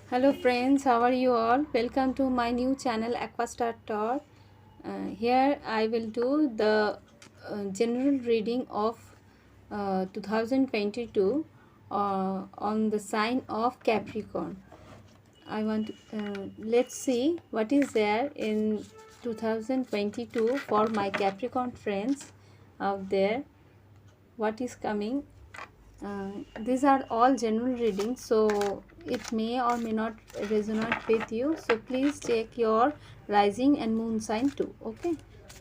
Hello friends, how are you all? Welcome to my new channel Aquastar Talk. Here I will do the general reading of 2022 on the sign of Capricorn. Let's see what is there in 2022 for my Capricorn friends out there. What is coming? These are all general readings, so it may or may not resonate with you. So please check your rising and moon sign too. Okay,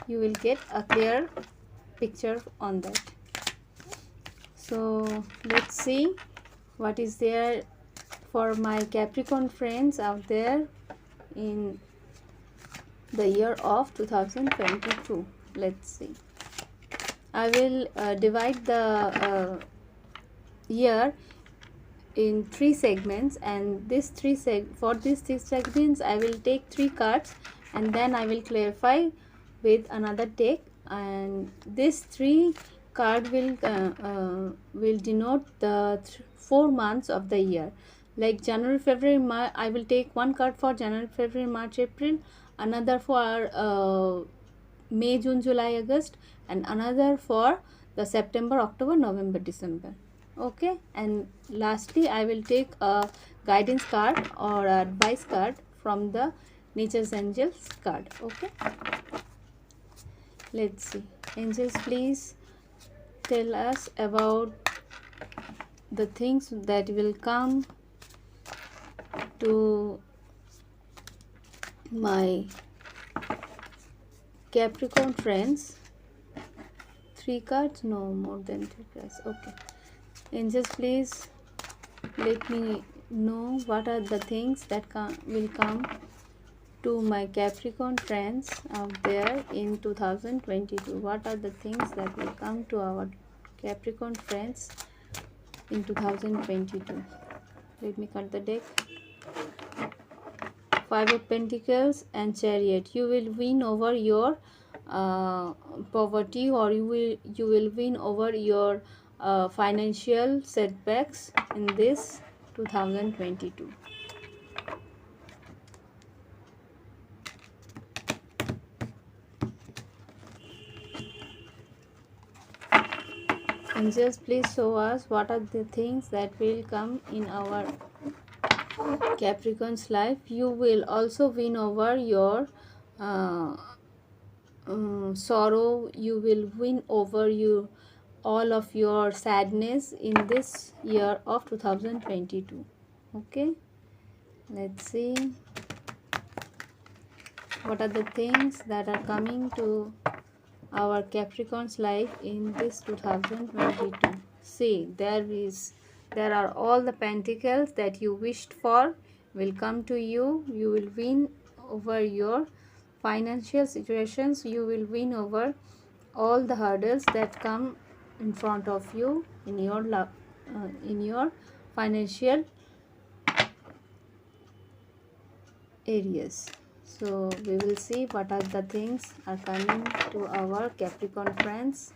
you will get a clear picture on that. So let's see what is there for my Capricorn friends out there in the year of 2022. Let's see. I will divide the year in three segments, and for these three segments I will take three cards and then I will clarify with another deck, and this three card will denote the 4 months of the year, like January, February, March. I will take one card for January, February, March, April, another for May, June, July, August, and another for the September, October, November, December. Okay, and lastly I will take a guidance card or advice card from the Nature's Angels card. Okay, let's see. Angels, please tell us about the things that will come to my Capricorn friends. Three cards? No, more than three cards. Okay, angels, please let me know what are the things that will come to my Capricorn friends out there in 2022. What are the things that will come to our Capricorn friends in 2022? Let me cut the deck. Five of Pentacles and Chariot. You will win over your poverty, or you will win over your financial setbacks in this 2022. Angels, please show us what are the things that will come in our Capricorn's life. You will also win over your uh, sorrow. You will win over all of your sadness in this year of 2022. Okay, let's see what are the things that are coming to our Capricorn's life in this 2022. See, there are all the pentacles that you wished for will come to you. You will win over your financial situations. You will win over all the hurdles that come in front of you in your love, in your financial areas. So we will see what are the things are coming to our Capricorn friends.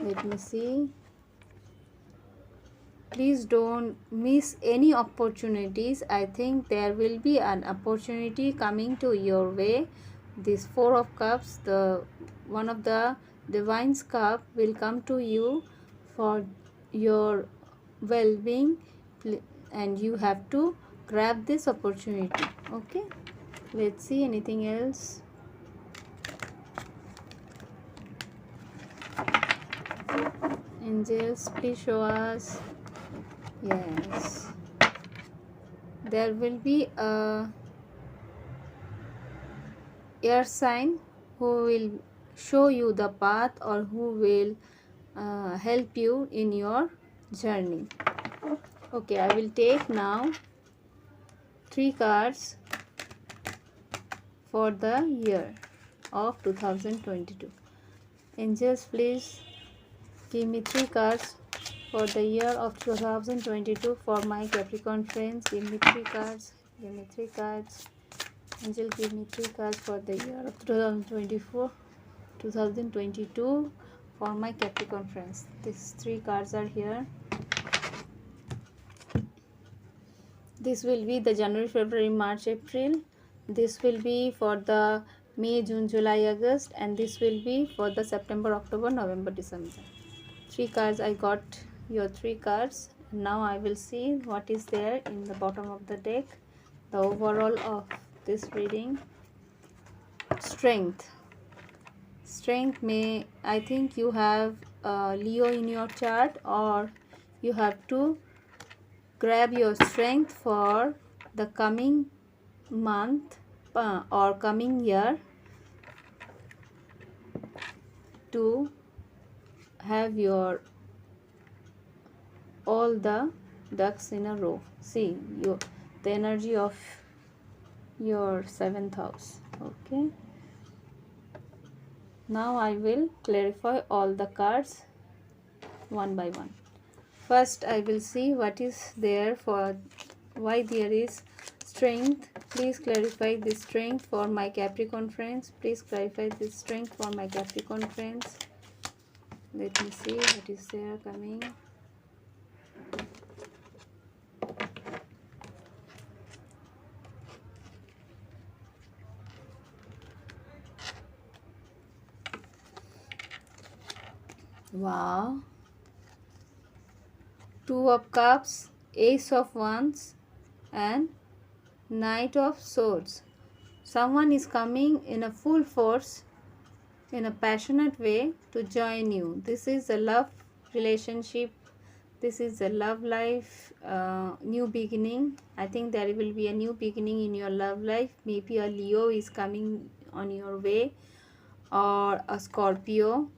Let me see. Please don't miss any opportunities. I think there will be an opportunity coming to your way. This Four of Cups, the one of the Divine's cup, will come to you for your well-being, and you have to grab this opportunity. Okay, let's see anything else. Angels, please show us. Yes, there will be a air sign who will show you the path, or who will help you in your journey. Okay, I will take now three cards for the year of 2022. Angels, please give me three cards for the year of 2022 for my Capricorn friends. Give me three cards. Give me three cards. Angel, give me three cards for the year of 2022 for my Capricorn friends. These three cards are here. This will be the January, February, March, April. This will be for the May, June, July, August, and this will be for the September, October, November, December. 3 cards. I got your 3 cards. Now I will see what is there in the bottom of the deck. The overall of this reading. Strength. Strength may, I think you have Leo in your chart, or you have to grab your strength for the coming month or coming year to have your all the ducks in a row. See the energy of your 7th house. Okay, now I will clarify all the cards one by one. First I will see what is there for why there is strength. Please clarify this strength for my Capricorn friends. Please clarify this strength for my Capricorn friends. Let me see what is there coming. Wow. 2 of Cups, Ace of Wands, and Knight of Swords. Someone is coming in a full force, in a passionate way to join you. This is a love relationship. This is a love life, new beginning. I think there will be a new beginning in your love life. Maybe a Leo is coming on your way, or a Scorpio,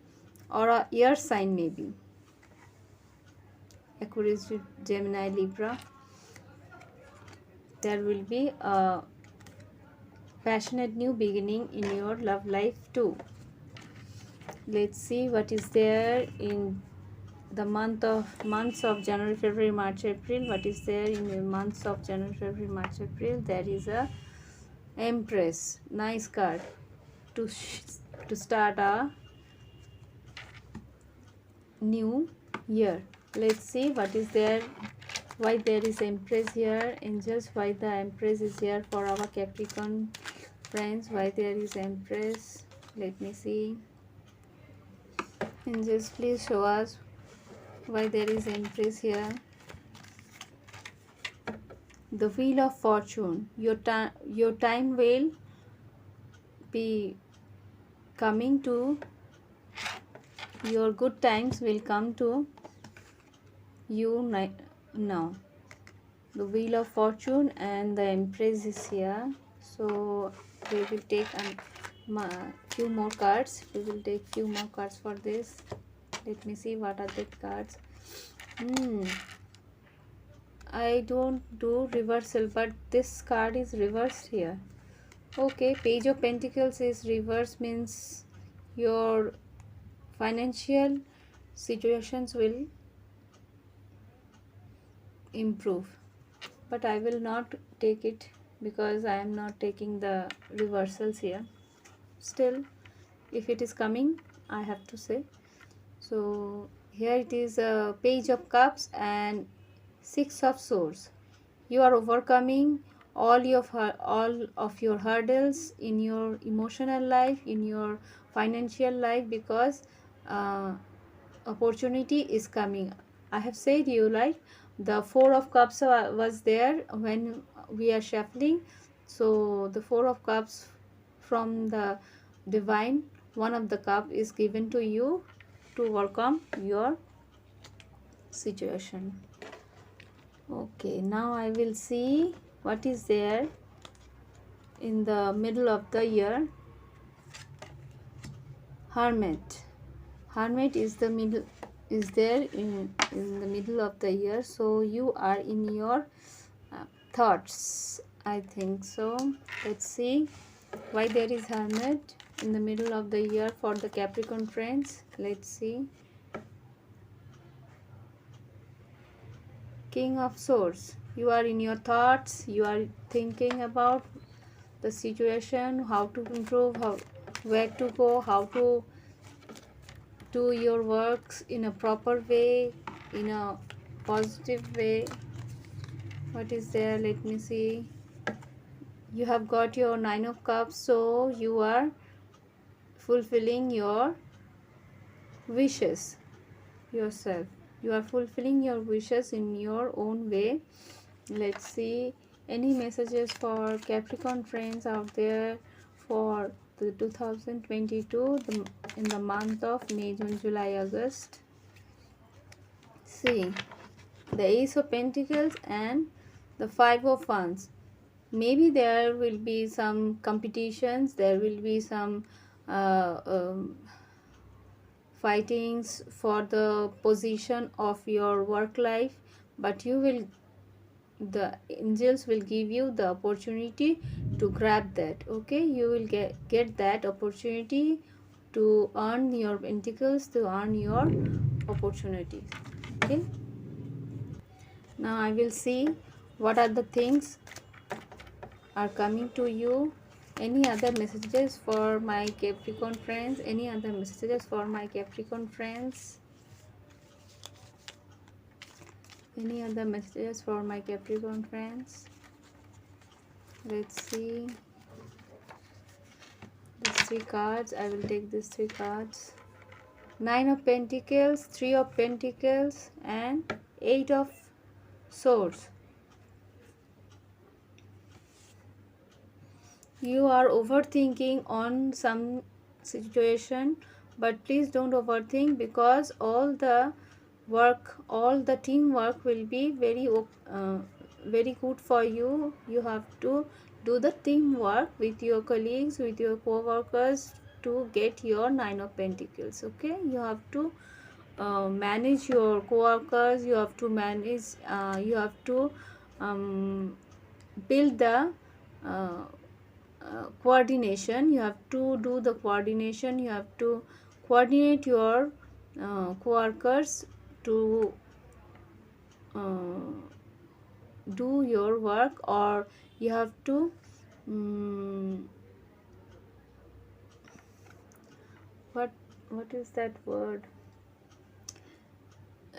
or a air sign, maybe Aquarius, Gemini, Libra. There will be a passionate new beginning in your love life too. Let's see what is there in the months of January, February, March, April. What is there in the months of January, February, March, April? There is a Empress. Nice card to start a new year. Let's see what is there, why there is Empress here. Angels, why the Empress is here for our Capricorn friends. Why there is Empress? Let me see. Angels, please show us why there is Empress here. The Wheel of Fortune. Your time will be coming to, your good times will come to you now. The Wheel of Fortune and the Empress is here. So we will take few more cards. We will take few more cards for this. Let me see what are the cards. I don't do reversal, but this card is reversed here. Okay, Page of Pentacles is reversed, means your financial situations will improve, but I will not take it because I am not taking the reversals here. Still, if it is coming, I have to say. So here it is a Page of Cups and 6 of Swords. You are overcoming all of your hurdles in your emotional life, in your financial life, because opportunity is coming. I have said you, like, the 4 of Cups was there when we are shuffling. So the 4 of Cups from the divine, one of the cup is given to you to overcome your situation. Okay, now I will see what is there in the middle of the year. Hermit. Hermit is the middle, is there in the middle of the year. So you are in your thoughts, I think so. Let's see why there is Hermit in the middle of the year for the Capricorn friends. Let's see. King of Swords. You are in your thoughts. You are thinking about the situation, how to improve, where to go, how to do your works in a proper way, in a positive way. What is there? Let me see. You have got your Nine of Cups, so you are fulfilling your wishes yourself. You are fulfilling your wishes in your own way. Let's see any messages for Capricorn friends out there for the 2022 in the month of May, June, July, August. See, the Ace of Pentacles and the Five of Wands. Maybe there will be some competitions, there will be some uh, um, fightings for the position of your work life, but the angels will give you the opportunity to grab that. Okay, you will get that opportunity to earn your pentacles, to earn your opportunities. Okay, now I will see what are the things are coming to you. Any other messages for my Capricorn friends? Any other messages for my Capricorn friends? Any other messages for my Capricorn friends? Let's see. These three cards. I will take these three cards. Nine of Pentacles, Three of Pentacles, and Eight of Swords. You are overthinking on some situation, but please don't overthink, because all the teamwork will be very good for you. You have to do the teamwork with your colleagues, with your co-workers, to get your Nine of Pentacles. Okay, you have to manage your co-workers, you have to build the uh, coordination. You have to do the coordination, you have to coordinate your co-workers to uh, do your work, or you have to um, what is that word,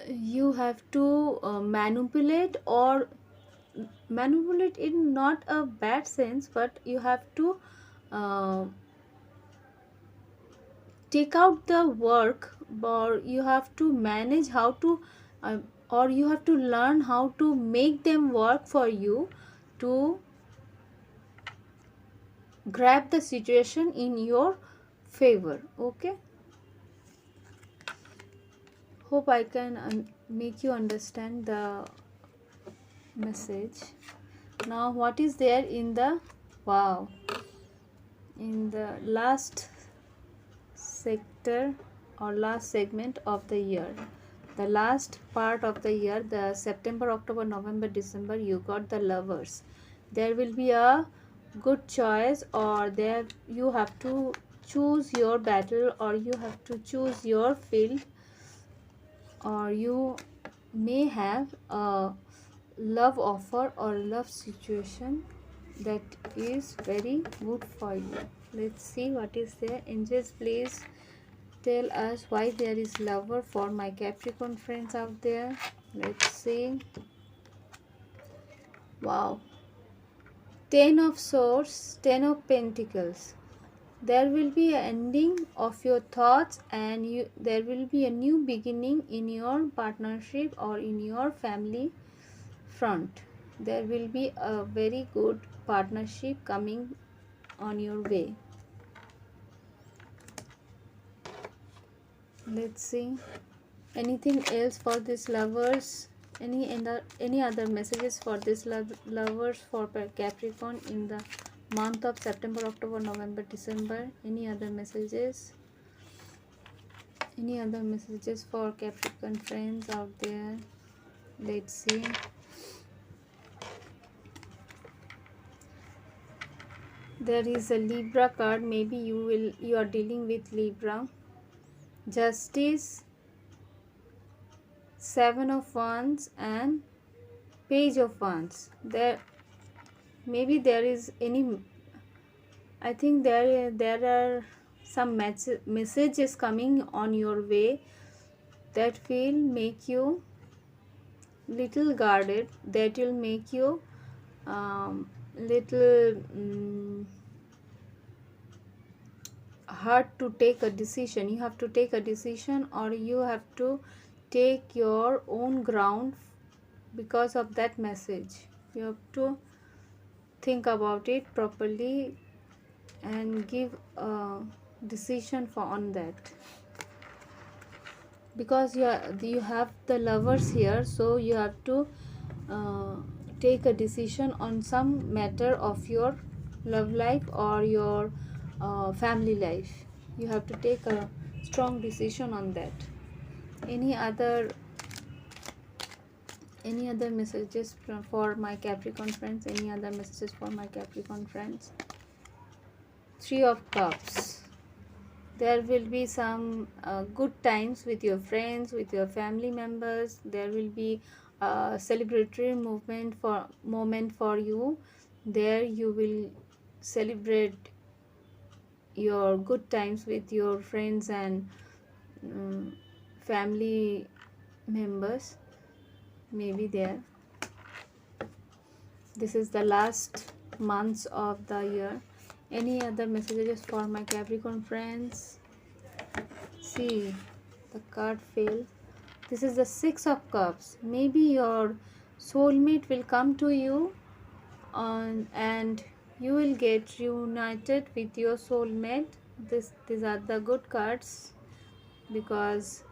you have to manipulate in not a bad sense, but you have to uh, take out the work, or you have to manage how to uh, or you have to learn how to make them work for you, to grab the situation in your favor. Okay, hope I can make you understand the message. Now what is there in the wow, in the last sector or last segment of the year, the last part of the year, the September, October, November, December, you got the Lovers. There will be a good choice, or there you have to choose your battle, or you have to choose your field, or you may have a love offer or love situation that is very good for you. Let's see what is there. Angels, please tell us why there is lover for my Capricorn friends out there. Let's see. Wow, 10 of Swords, 10 of Pentacles. There will be an ending of your thoughts, and there will be a new beginning in your partnership or in your family front. There will be a very good partnership coming on your way. Let's see. Anything else for these lovers? Any other messages for these lovers for Capricorn in the month of September, October, November, December? Any other messages? Any other messages for Capricorn friends out there? Let's see. There is a Libra card. Maybe you are dealing with Libra. Justice, Seven of Wands, and Page of Wands. Maybe there is any, I think there are some messages coming on your way that will make you little guarded, that will make you little hard to take a decision. You have to take a decision, or you have to take your own ground because of that message. You have to think about it properly and give a decision for on that, because you have the lovers here, so you have to uh, take a decision on some matter of your love life or your family life. You have to take a strong decision on that. Any other messages for my Capricorn friends? Any other messages for my Capricorn friends? Three of Cups. There will be some good times with your friends, with your family members. There will be a celebratory moment for you. There you will celebrate your good times with your friends and family members. Maybe there. This is the last months of the year. Any other messages for my Capricorn friends? See, the card fell. This is the Six of Cups. Maybe your soulmate will come to you and you will get reunited with your soulmate. These are the good cards, because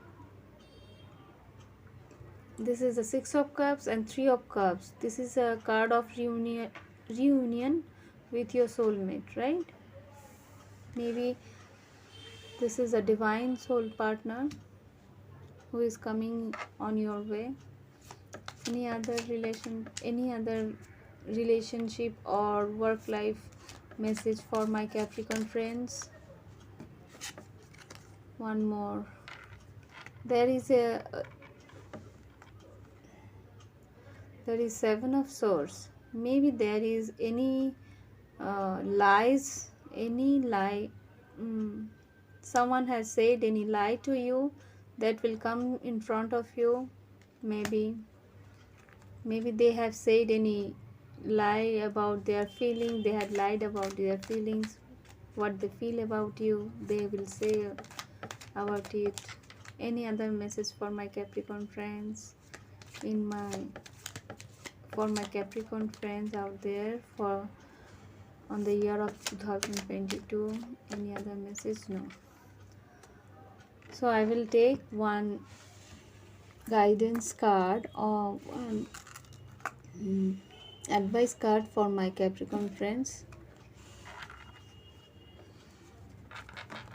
this is the Six of Cups and Three of Cups. This is a card of reunion with your soulmate, right? Maybe this is a divine soul partner who is coming on your way. Any other relationship or work life message for my Capricorn friends? One more. There is Seven of Swords. Maybe there is any lies, any lie. Someone has said any lie to you that will come in front of you. Maybe they have said any lie about their feelings. They had lied about their feelings, what they feel about you. They will say about it. Any other message for my Capricorn friends for my Capricorn friends out there for on the year of 2022? Any other message? No. So I will take one guidance card or one advice card for my Capricorn friends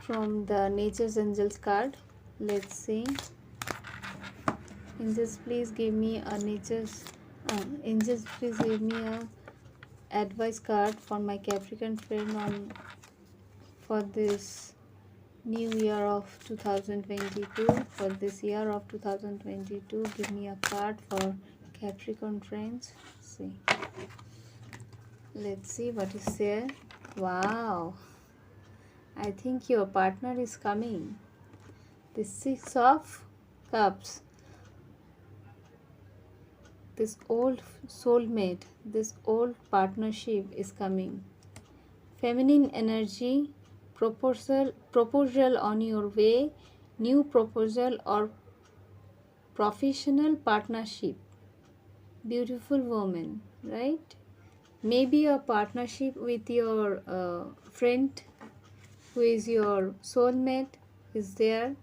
from the Nature's Angels card. Let's see. Angels, please give me a Angels, please give me a advice card for my Capricorn friend for this new year of 2022. For this year of 2022, give me a card for Capricorn friends. Let's see what is there. Wow, I think your partner is coming. The Six of Cups. This old soulmate, this old partnership is coming. Feminine energy, proposal on your way, new proposal or professional partnership. Beautiful woman, right? Maybe a partnership with your friend who is your soulmate is there.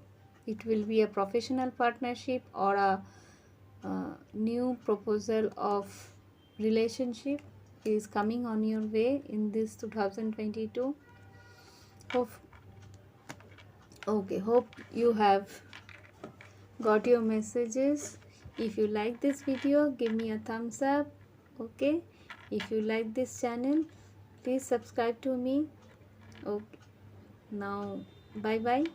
It will be a professional partnership or a new proposal of relationship is coming on your way in this 2022. Hope you have got your messages. If you like this video, give me a thumbs up. Okay, if you like this channel, please subscribe to me. Okay, now bye bye.